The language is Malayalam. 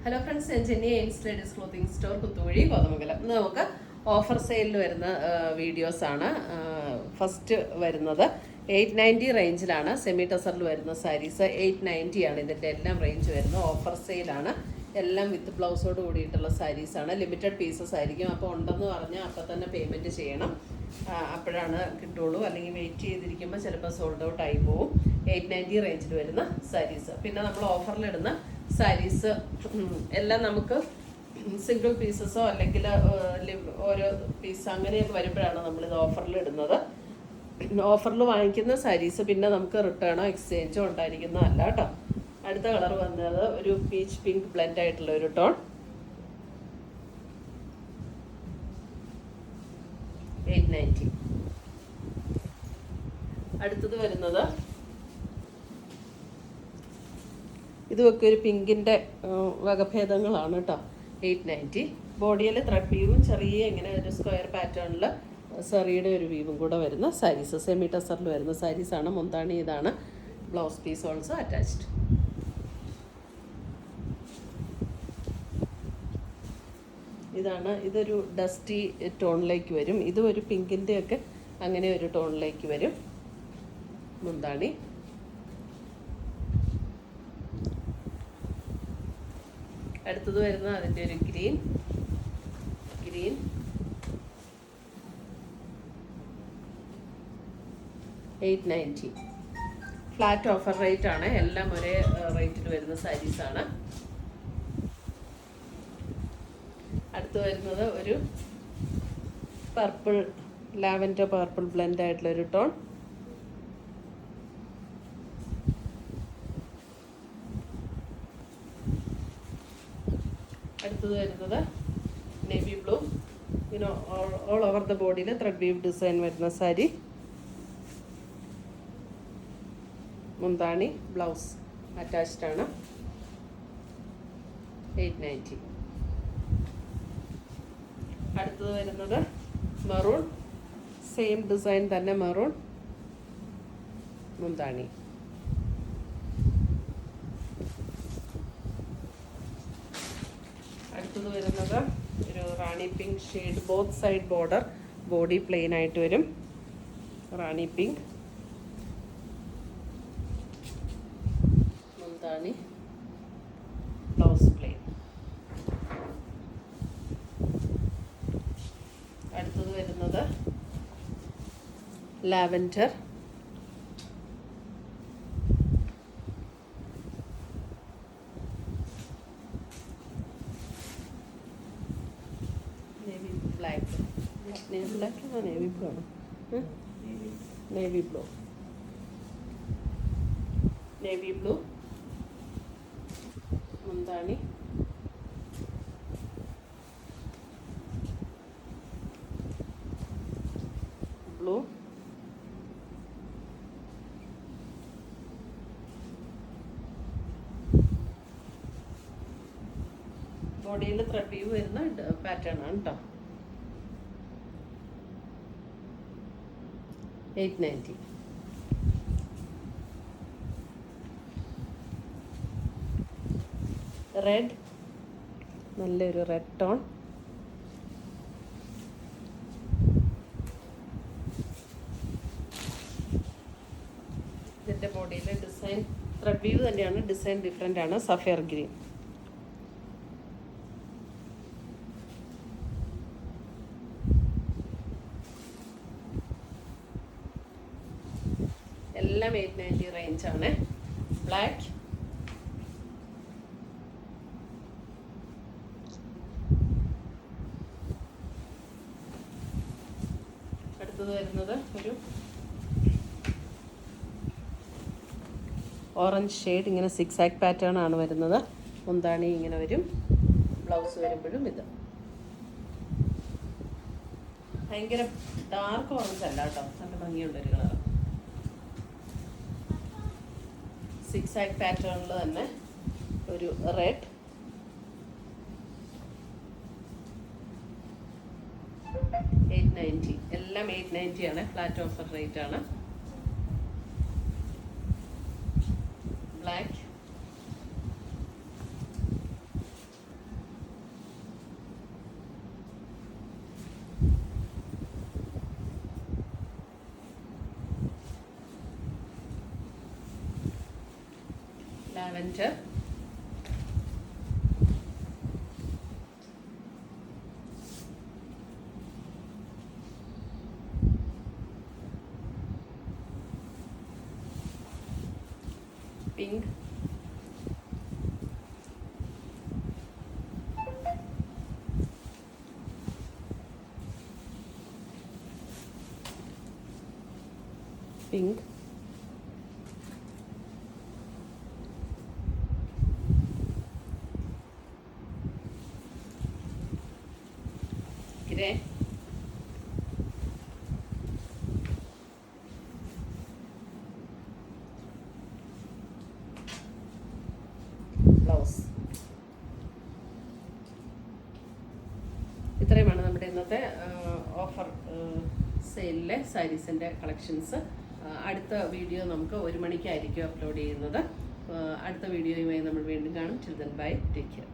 ഹലോ ഫ്രണ്ട്സ്, ഞാൻ Jenny Aims ladies clothing store Kuthuvazhi Kothamangalam. ഇന്ന് നമുക്ക് ഓഫർ സെയിലിൽ വരുന്ന വീഡിയോസാണ്. ഫസ്റ്റ് വരുന്നത് 890 റേഞ്ചിലാണ്. സെമി ടസറിൽ വരുന്ന സാരീസ് 890 ആണ് ഇതിൻ്റെ എല്ലാം റേഞ്ച് വരുന്നത്. ഓഫർ സെയിലാണ്. എല്ലാം വിത്ത് ബ്ലൗസോട് കൂടിയിട്ടുള്ള സാരീസാണ്. ലിമിറ്റഡ് പീസസ് ആയിരിക്കും. അപ്പോൾ ഉണ്ടെന്ന് പറഞ്ഞാൽ അപ്പം തന്നെ പേയ്മെൻറ്റ് ചെയ്യണം. അപ്പോഴാണ് കിട്ടുള്ളൂ. അല്ലെങ്കിൽ വെയിറ്റ് ചെയ്തിരിക്കുമ്പോൾ ചിലപ്പോൾ സോൾഡ് ഔട്ട് ആയി പോവും. 890 റേഞ്ചിൽ വരുന്ന സാരീസ്. പിന്നെ നമ്മൾ ഓഫറിലിടുന്ന സാരീസ് എല്ലാം നമുക്ക് സിംഗിൾ പീസസോ അല്ലെങ്കിൽ ഓരോ പീസ് അങ്ങനെയൊക്കെ വരുമ്പോഴാണ് നമ്മളിത് ഓഫറിൽ ഇടുന്നത്. ഓഫറിൽ വാങ്ങിക്കുന്ന സാരീസ് പിന്നെ നമുക്ക് റിട്ടേണോ എക്സ്ചേഞ്ചോ ഉണ്ടായിരിക്കുന്നതല്ല കേട്ടോ. അടുത്ത കളർ വന്നത് ഒരു പീച്ച് പിങ്ക് ബ്ലെൻഡ് ആയിട്ടുള്ള ഒരു ടോൺ. 890. അടുത്തത് വരുന്നത് ഇതുമൊക്കെ ഒരു പിങ്കിൻ്റെ വകഭേദങ്ങളാണ് കേട്ടോ. 890. ബോഡിയിൽ ത്രെഡ് വീവും ചെറിയ ഇങ്ങനെ ഒരു സ്ക്വയർ പാറ്റേണിൽ സെറിയുടെ ഒരു വീവും കൂടെ വരുന്ന സാരീസ്. സെമി ടസറിൽ വരുന്ന സാരീസാണ്. മുന്താണി ഇതാണ്. Blouse piece also attached. ഇതൊരു ഡസ്റ്റി ടോണിലേക്ക് വരും. ഇതും ഒരു പിങ്കിൻ്റെയൊക്കെ അങ്ങനെ ഒരു ടോണിലേക്ക് വരും. മുന്താണി അടുത്തത് വരുന്ന അതിൻ്റെ ഒരു ഗ്രീൻ 890. ഫ്ലാറ്റ് ഓഫർ റേറ്റ് ആണ്. എല്ലാം ഒരേ റേറ്റിൽ വരുന്ന സാരീസാണ്. അടുത്ത് വരുന്നത് ഒരു പർപ്പിൾ, ലാവൻഡർ പർപ്പിൾ ബ്ലെൻഡ് ആയിട്ടുള്ളൊരു ടോൺ. അടുത്തത് വരുന്നത് navy blue. All over the ബോഡിയിൽ ത്രെഡ് വീവ് ഡിസൈൻ വരുന്ന സാരി. മുന്താണി ബ്ലൗസ് അറ്റാച്ച്ഡ് ആണ്. 890. അടുത്തത് വരുന്നത് മെറൂൺ, സെയിം ഡിസൈൻ തന്നെ മെറൂൺ. മുന്താണി. അടുത്തത് വരുന്നത് ഒരു rani pink shade. Both side border, body plain ആയിട്ട് വരും. റാണി പിങ്ക്. മുന്താണി ബ്ലൗസ് പ്ലെയിൻ. അടുത്തത് വരുന്നത് ലാവൻഡർ. Navy blue. മുന്താണി ബ്ലൂ. ബോഡിയിൽ ത്രെഡ് വീവ് വരുന്ന പാറ്റേൺ ആണ് കേട്ടോ. 890. റെഡ്, നല്ലൊരു റെഡ് ടോൺ. ഇതിൻ്റെ ബോഡിയിലെ ഡിസൈൻ ത്രെഡ് വീവ് തന്നെയാണ്, ഡിസൈൻ ഡിഫറെൻ്റ് ആണ്. Sapphire green. എല്ലാം 890 റേഞ്ചാണ്. ബ്ലാക്ക്. അടുത്തത് വരുന്നത് ഒരു ഓറഞ്ച് ഷെയ്ഡ്. ഇങ്ങനെ സിക്സ് ആക്ക് പാറ്റേൺ ആണ് വരുന്നത്. മുന്താണി ഇങ്ങനെ വരും. ബ്ലൗസ് വരുമ്പോഴും ഇത് ഭയങ്കര ഡാർക്ക് ഓറഞ്ച് അല്ല കേട്ടോ, നല്ല ഭംഗിയുള്ളൊരു കളർ. സിക്സ് ആക്ക് പാറ്റേണിൽ തന്നെ ഒരു റെഡ്. $890. എല്ലാം 890 ആണ്. ഫ്ലാറ്റ് ഓഫർ റേറ്റ് ആണ്. Black. Lavender, pink, pink, grey, blouse. ഇത്രയുമാണ് നമ്മുടെ ഇന്നത്തെ ഓഫർ സെയിലിലെ സാരീസിൻ്റെ കളക്ഷൻസ്. അടുത്ത വീഡിയോ നമുക്ക് 1 മണിക്കായിരിക്കും അപ്ലോഡ് ചെയ്യുന്നത്. അടുത്ത വീഡിയോയുമായി നമ്മൾ വീണ്ടും കാണും. Children bye, take care.